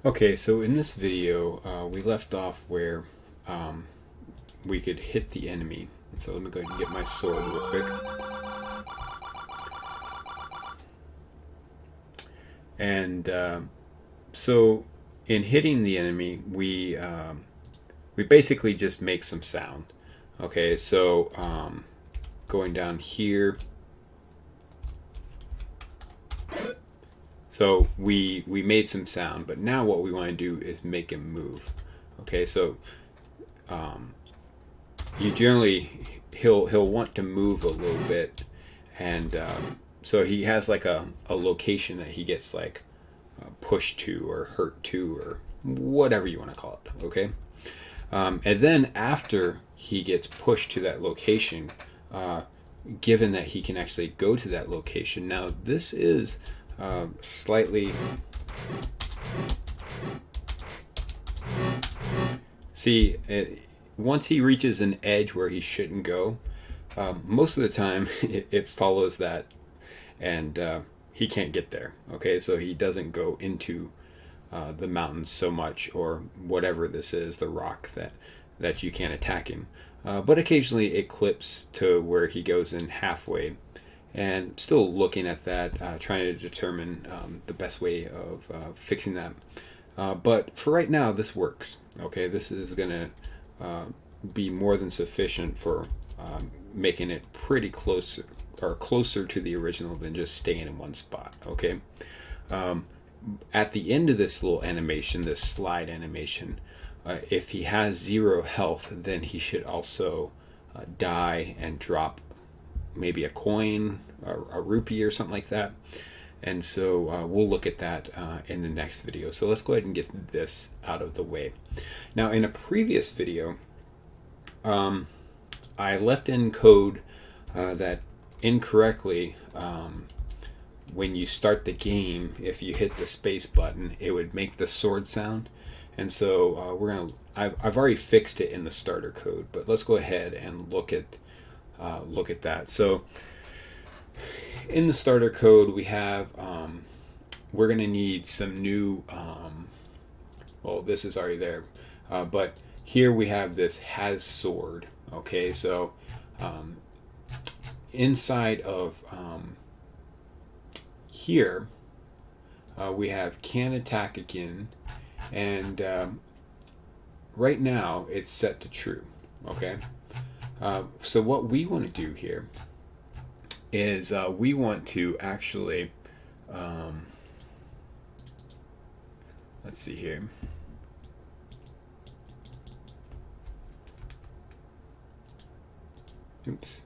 Okay, so in this video, we left off where we could hit the enemy. So let me go ahead and get my sword real quick. And so in hitting the enemy, we basically just make some sound. Okay, so going down here. So we made some sound, but now what we want to do is make him move. Okay, so you generally he'll want to move a little bit, and so he has like a location that he gets like pushed to or hurt to or whatever you want to call it. Okay, and then after he gets pushed to that location, given that he can actually go to that location, now this is slightly. See, once he reaches an edge where he shouldn't go, most of the time it follows that, and he can't get there. Okay, so he doesn't go into the mountains so much, or whatever this is, the rock that you can't attack him. But occasionally it clips to where he goes in halfway. And still looking at that, trying to determine the best way of fixing that. But for right now, this works. Okay, this is going to be more than sufficient for making it pretty close or closer to the original than just staying in one spot. Okay. At the end of this little animation, this slide animation, if he has 0 health, then he should also die and drop maybe a coin, a rupee or something like that. And so we'll look at that in the next video. So let's go ahead and get this out of the way. Now, in a previous video, I left in code that incorrectly, when you start the game, if you hit the space button, it would make the sword sound. And so I've already fixed it in the starter code, but let's go ahead and look at that. So in the starter code, we have we're going to need some new well, this is already there, but here we have this has sword. Okay, so inside of here we have can attack again, and right now it's set to true. Okay, so what we want to do here is we want to actually, let's see here. Oops.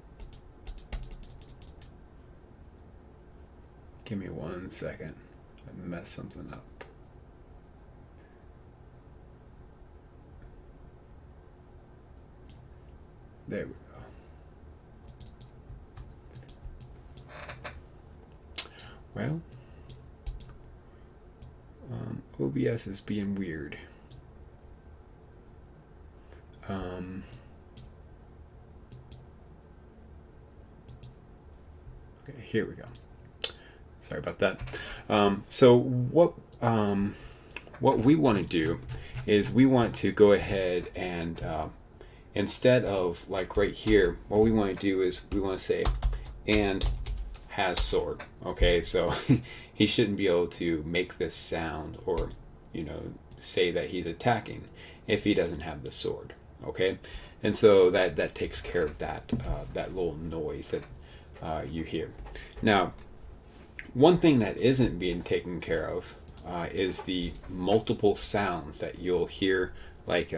Give me 1 second. I messed something up. There we go. Well, OBS is being weird. Okay, here we go. Sorry about that. So what we want to do is we want to go ahead and instead of like right here, what we want to do is we want to say and has sword. Okay, so he shouldn't be able to make this sound or say that he's attacking if he doesn't have the sword. Okay, and so that takes care of that little noise that you hear. Now, one thing that isn't being taken care of is the multiple sounds that you'll hear. Like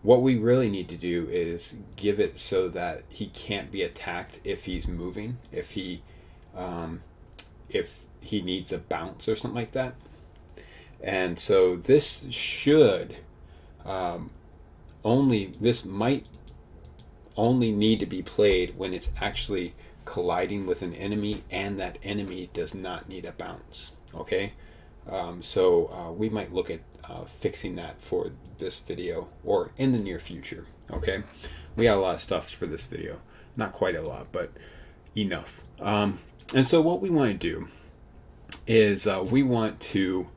what we really need to do is give it so that he can't be attacked if he's moving, if he needs a bounce or something like that. And so this should this might only need to be played when it's actually colliding with an enemy and that enemy does not need a bounce. Okay, so we might look at fixing that for this video or in the near future. Okay, we got a lot of stuff for this video, not quite a lot, but enough. And so what we want to do is we want to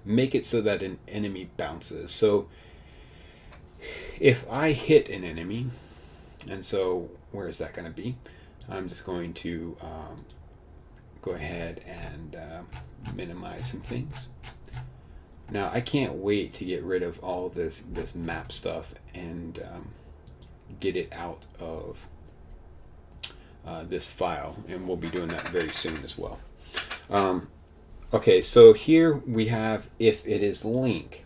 make it so that an enemy bounces. So if I hit an enemy, and so where is that going to be? I'm just going to go ahead and minimize some things. Now I can't wait to get rid of all this map stuff and get it out of this file, and we'll be doing that very soon as well. Okay, so here we have if it is Link,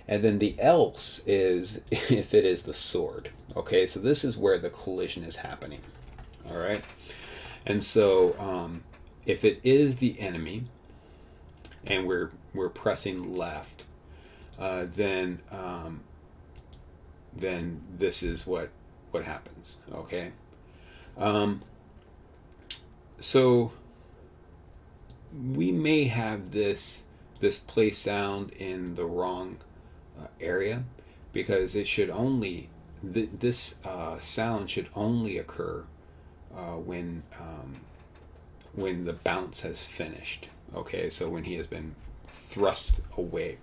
and then the else is if it is the sword. Okay, so this is where the collision is happening. All right, and so if it is the enemy, and we're pressing left, then this is what happens. Okay, so we may have this play sound in the wrong area, because it should only this sound should only occur when the bounce has finished. Okay, so when he has been thrust away.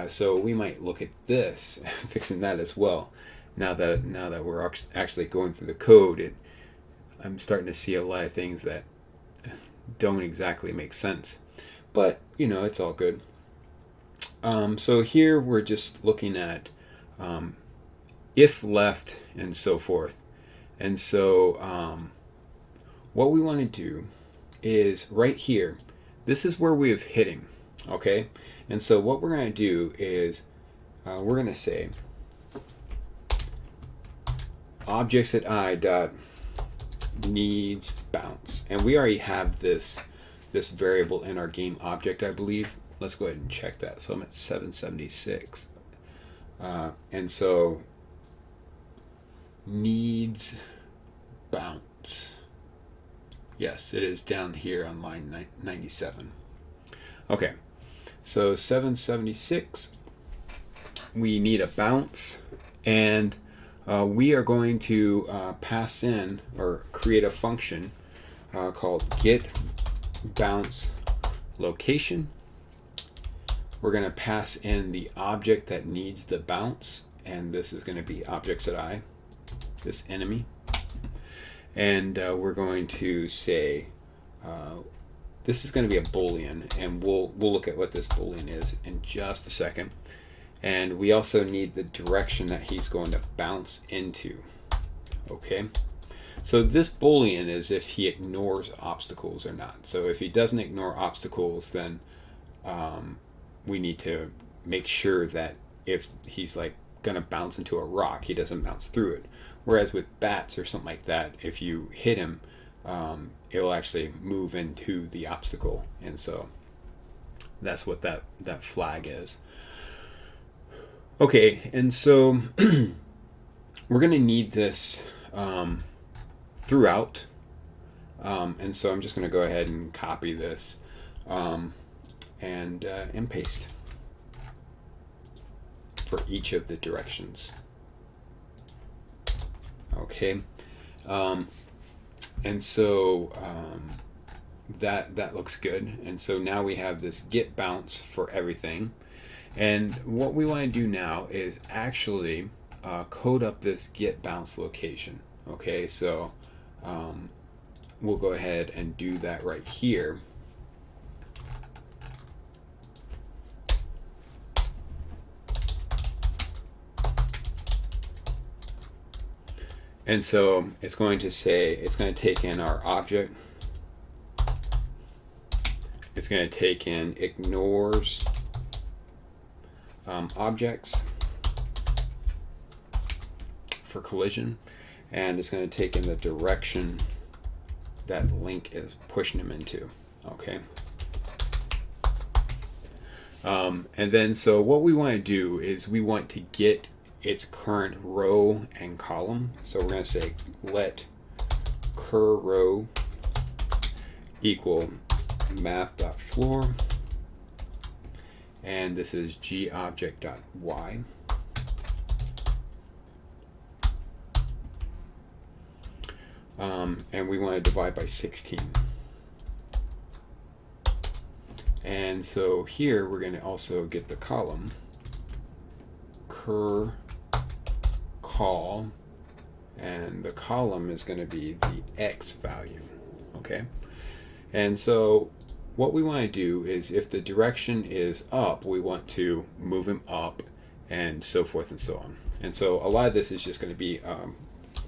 So we might look at this, fixing that as well. Now that we're actually going through the code, I'm starting to see a lot of things that don't exactly make sense, but it's all good. So here we're just looking at if left and so forth, and so what we want to do is right here. This is where we have hitting, okay? And so what we're going to do is we're going to say objects at I dot needs bounce, and we already have this variable in our game object, I believe. Let's go ahead and check that. So I'm at 776, and so needs bounce. Yes, it is down here on line 97. Okay, so 776, we need a bounce, and we are going to pass in or create a function called get bounce location. We're going to pass in the object that needs the bounce, and this is going to be objects at I, this enemy. And we're going to say this is going to be a boolean, and we'll look at what this boolean is in just a second. And we also need the direction that he's going to bounce into. Okay, so this boolean is if he ignores obstacles or not. So if he doesn't ignore obstacles, then we need to make sure that if he's like going to bounce into a rock, he doesn't bounce through it. Whereas with bats or something like that, if you hit him, it will actually move into the obstacle. And so that's what that flag is. Okay, and so we're going to need this throughout. And so I'm just going to go ahead and copy this and paste for each of the directions. Okay, and so that looks good. And so now we have this get bounce for everything. And what we want to do now is actually code up this get bounce location. Okay, so we'll go ahead and do that right here. And so it's going to say, it's going to take in our object. It's going to take in ignores objects for collision. And it's going to take in the direction that Link is pushing him into. Okay. And then so what we want to do is we want to get its current row and column. So we're going to say let cur row equal math.floor, and this is gObject.y. And we want to divide by 16. And so here we're going to also get the column cur call, and the column is going to be the x value. Okay, and so what we want to do is, if the direction is up, we want to move him up, and so forth and so on. And so a lot of this is just going to be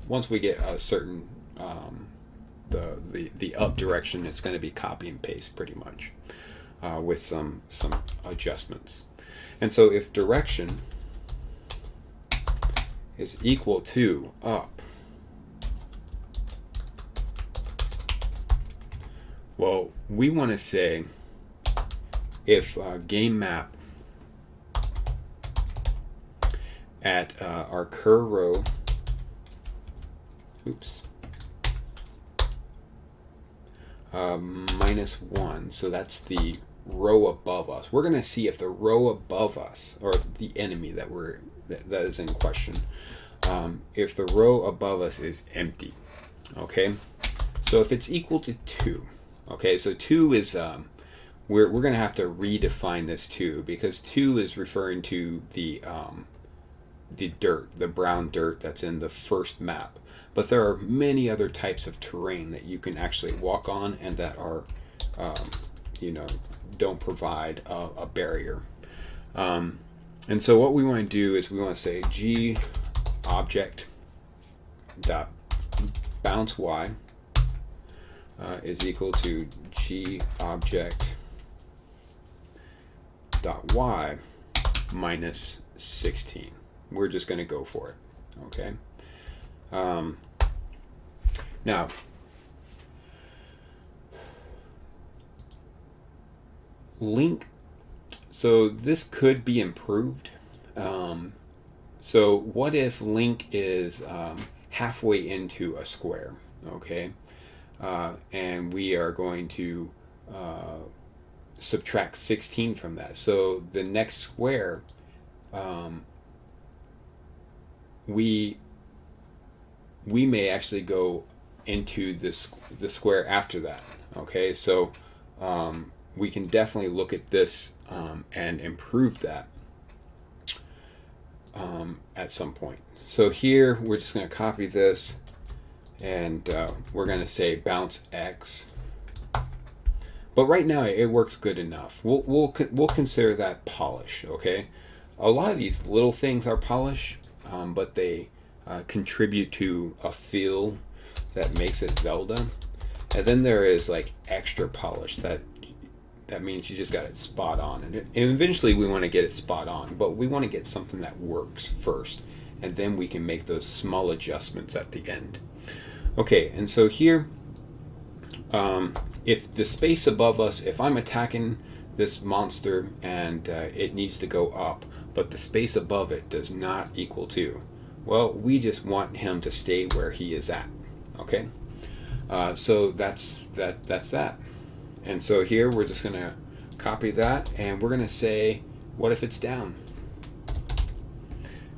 once we get a certain the up direction, it's going to be copy and paste pretty much with some adjustments. And so if direction is equal to up, well, we want to say if game map at our cur row, -1, so that's the row above us. We're going to see if the row above us, or the enemy that is in question, if the row above us is empty. Okay, so if it's equal to 2, okay, so 2 is we're going to have to redefine this 2, because 2 is referring to the dirt, the brown dirt that's in the first map. But there are many other types of terrain that you can actually walk on, and that are, don't provide a barrier. And so what we want to do is we want to say g object dot bounce y is equal to g object dot y minus 16. We're just going to go for it. Okay. Now, link, so this could be improved. So what if link is halfway into a square, okay? And we are going to subtract 16 from that. So the next square, we may actually go into the square after that. Okay, so we can definitely look at this and improve that at some point. So here we're just going to copy this, and we're going to say bounce x. But right now it works good enough. We'll consider that polish. Okay, a lot of these little things are polish, but they contribute to a feel that makes it Zelda. And then there is like extra polish that means you just got it spot on, and eventually we want to get it spot on, but we want to get something that works first, and then we can make those small adjustments at the end. Okay, and so here, if the space above us, if I'm attacking this monster and it needs to go up, but the space above it does not equal 2, well, we just want him to stay where he is at. Okay, so that's that. And so here we're just going to copy that, and we're going to say, what if it's down?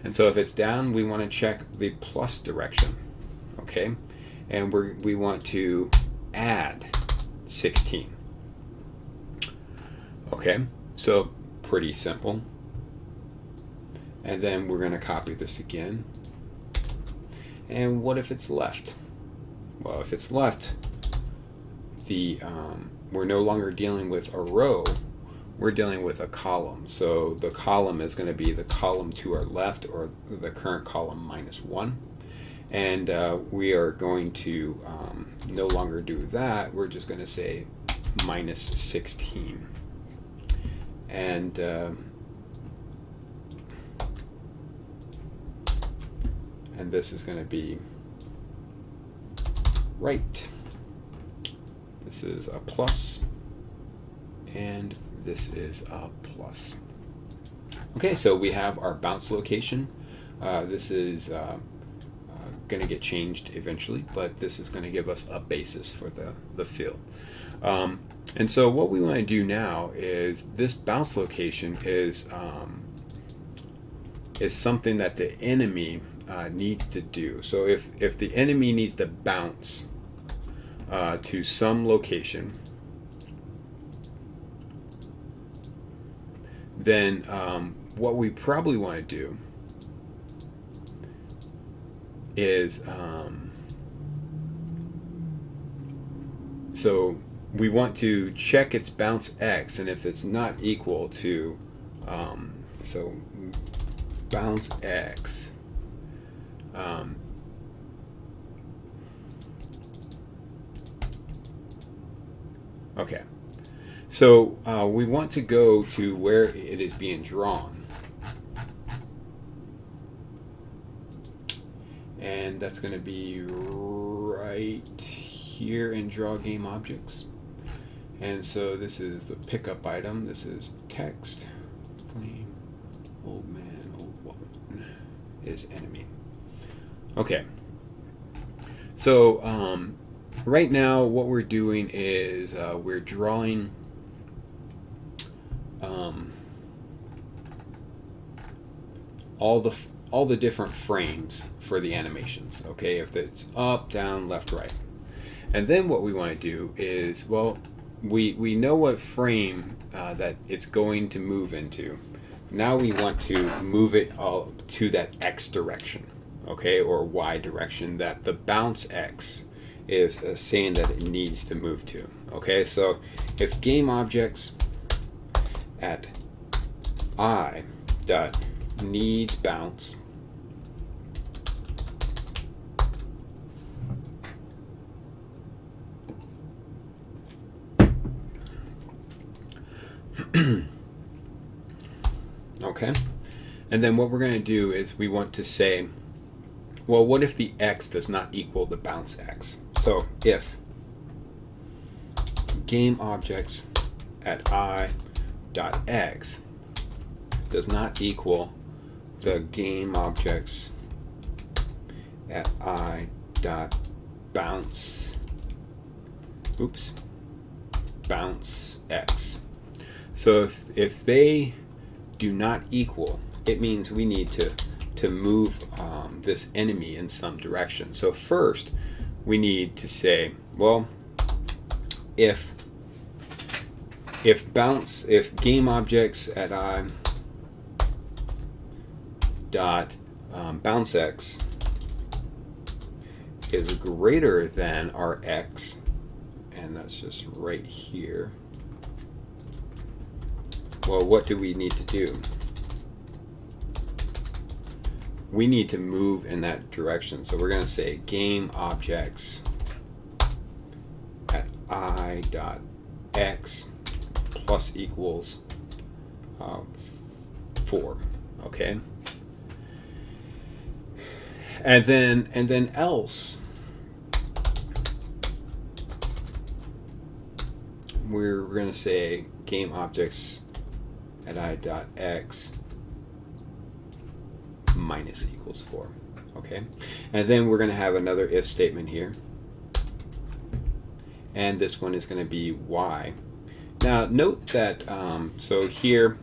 And so if it's down, we want to check the plus direction. Okay, and we want to add 16. Okay, so pretty simple. And then we're going to copy this again. And what if it's left? Well, if it's left, we're no longer dealing with a row, we're dealing with a column. So the column is going to be the column to our left, or the current column -1. And we are going to no longer do that. We're just going to say -16. And this is going to be right. This is a plus, and this is a plus. Okay, so we have our bounce location. This is going to get changed eventually, but this is going to give us a basis for the fill. And so what we want to do now is this bounce location is something that the enemy needs to do. So if the enemy needs to bounce to some location, then what we probably want to do is so we want to check its bounce x, and if it's not equal to so bounce x okay, so we want to go to where it is being drawn, and that's going to be right here in draw game objects. And so this is the pickup item. This is text, flame, old man, old woman is enemy. Okay, so right now what we're doing is we're drawing all the different frames for the animations. Okay, if it's up, down, left, right. And then what we want to do is, well, we know what frame that it's going to move into. Now we want to move it all to that X direction, okay, or Y direction that the bounce X is saying that it needs to move to. Okay, so if game objects at I dot needs bounce okay, and then what we're going to do is we want to say, well, what if the X does not equal the bounce X? So if game objects at I dot X does not equal the game objects at I dot bounce bounce X. So if they do not equal, it means we need to move this enemy in some direction. So first we need to say, well, if game objects at I dot bounce X is greater than our X, and that's just right here, well, what do we need to do? We need to move in that direction. So we're going to say game objects at I dot X plus equals 4. Okay, and then else we're going to say game objects at I dot X minus equals 4. Okay, and then we're going to have another if statement here, and this one is going to be Y. Now note that so here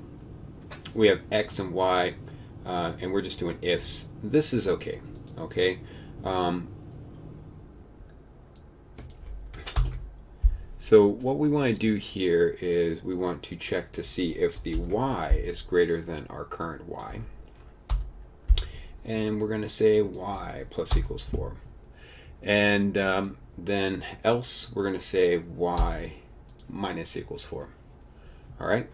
we have X and Y, and we're just doing ifs. This is okay. Okay, so what we want to do here is we want to check to see if the Y is greater than our current Y, and we're going to say Y plus equals 4, and then else we're going to say Y minus equals 4. All right,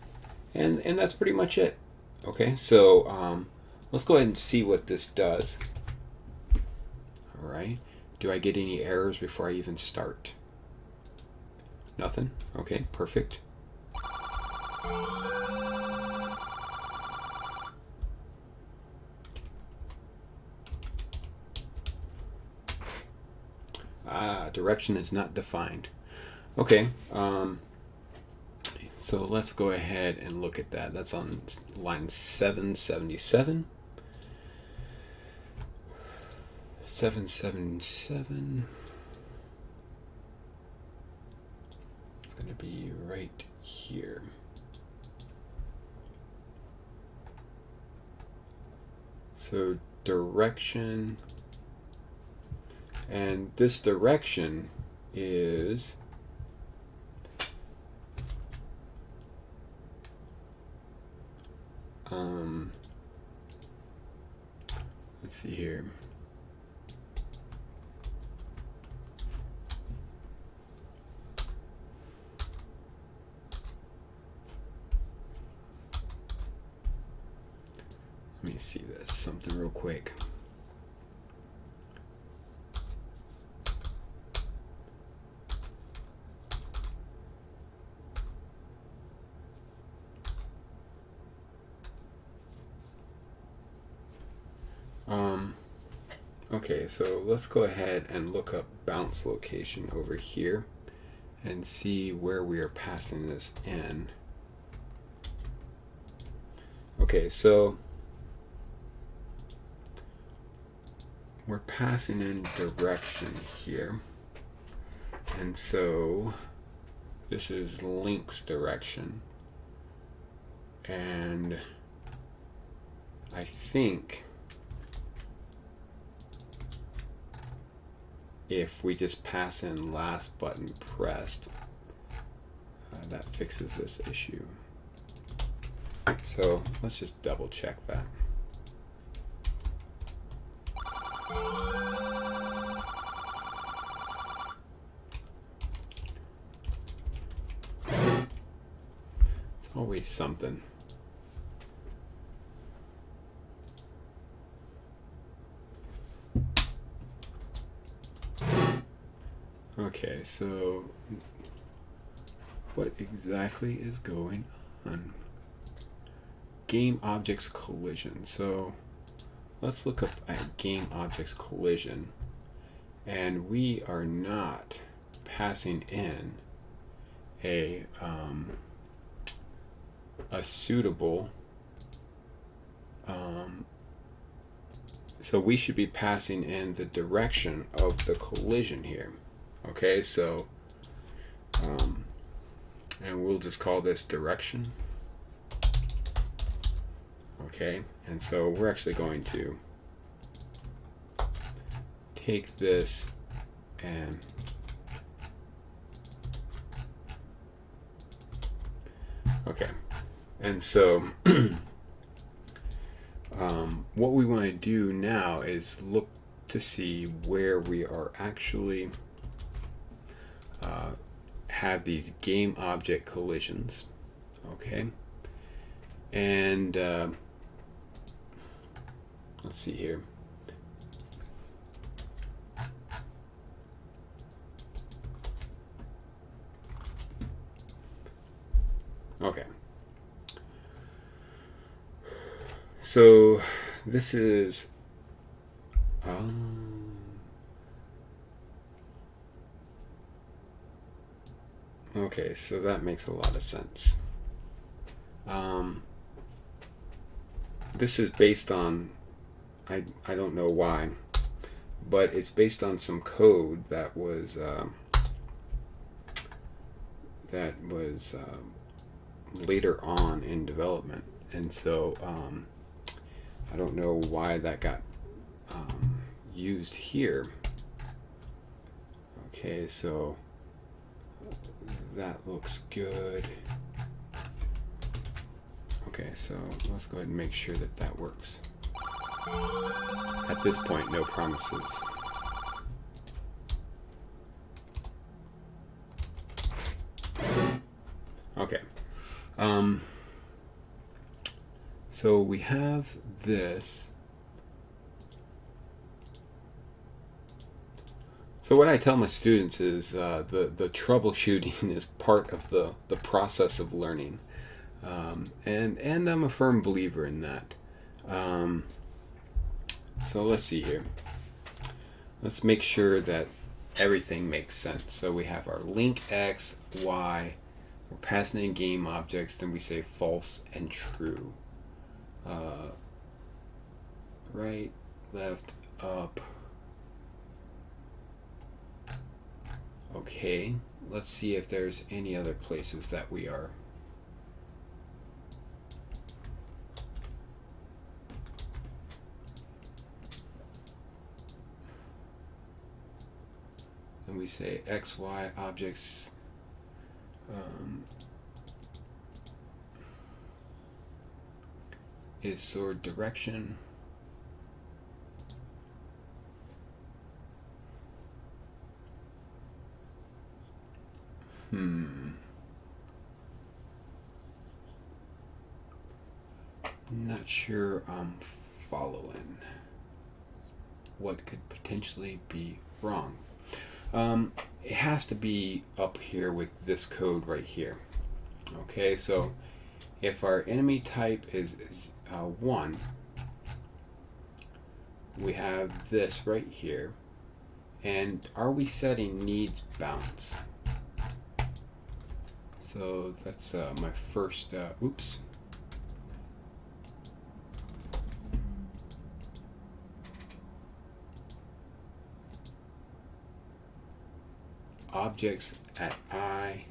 and that's pretty much it. Okay, so let's go ahead and see what this does. All right, do I get any errors before I even start? Nothing. Okay, perfect. Direction is not defined. Okay, so let's go ahead and look at that. That's on line 777. 777. It's going to be right here. So direction, and this direction is Let's see here. Let me see this something real quick. Okay, so let's go ahead and look up bounce location over here and see where we are passing this in. Okay, so we're passing in direction here, and so this is Link's direction, and I think if we just pass in last button pressed, that fixes this issue. So let's just double check that. It's always something. Okay, so what exactly is going on? Game objects collision. So let's look up at game objects collision, and we are not passing in a suitable, so we should be passing in the direction of the collision here. Okay, so and we'll just call this direction. Okay, and so we're actually going to take this and okay, and so what we want to do now is look to see where we are actually have these game object collisions. Okay, and let's see here. Okay. So this is okay, so that makes a lot of sense. This is based on, I don't know why, but it's based on some code that was later on in development, and so I don't know why that got used here. Okay, so that looks good. Okay, so let's go ahead and make sure that that works. At this point, no promises. Okay. So we have this. So what I tell my students is the troubleshooting is part of the process of learning. And I'm a firm believer in that. So let's see here. Let's make sure that everything makes sense. So we have our link X, Y, we're passing in game objects, then we say false and true. Right, left, up. Okay, let's see if there's any other places that we are. And we say X, Y objects. is sword direction. Not sure I'm following. What could potentially be wrong? It has to be up here with this code right here. Okay, so if our enemy type is 1, we have this right here. And are we setting needs bounce? So that's my first, oops. Objects at I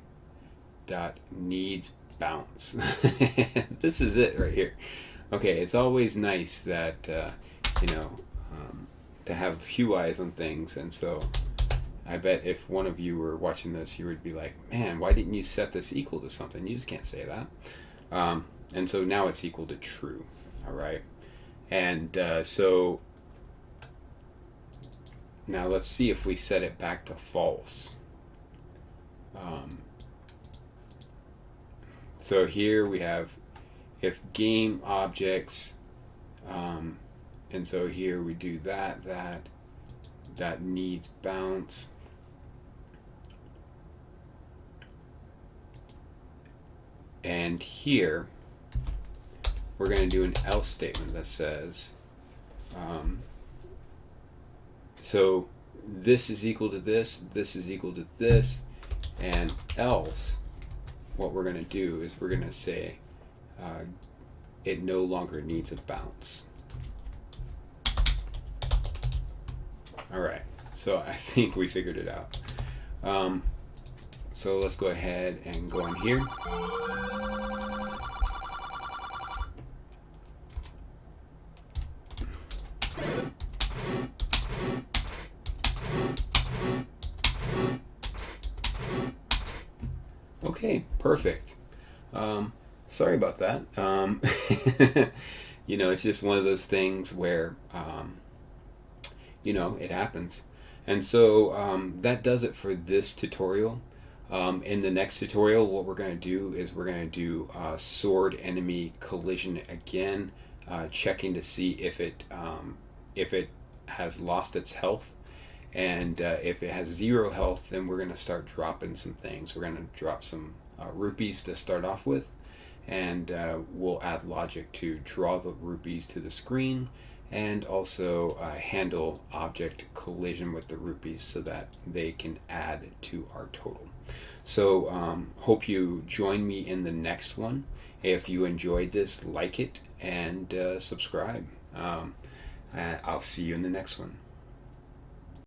dot needs bounce. This is it right here. Okay, it's always nice that to have a few eyes on things, and so I bet if one of you were watching this, you would be like, man, why didn't you set this equal to something? You just can't say that. And so now it's equal to true. All right, and so now let's see if we set it back to false. So here we have if game objects, and so here we do that needs bounce. And here we're going to do an else statement that says, so this is equal to this is equal to this, and else what we're going to do is we're going to say it no longer needs a bounce. Alright, so I think we figured it out. So let's go ahead and go in here. Okay, perfect. Sorry about that. It's just one of those things where, it happens. And so that does it for this tutorial. In the next tutorial, what we're going to do is we're going to do sword enemy collision again, checking to see if it has lost its health. And if it has 0 health, then we're going to start dropping some things. We're going to drop some rupees to start off with, and we'll add logic to draw the rupees to the screen, and also handle object collision with the rupees so that they can add to our total. So hope you join me in the next one. If you enjoyed this, like it and subscribe. I'll see you in the next one.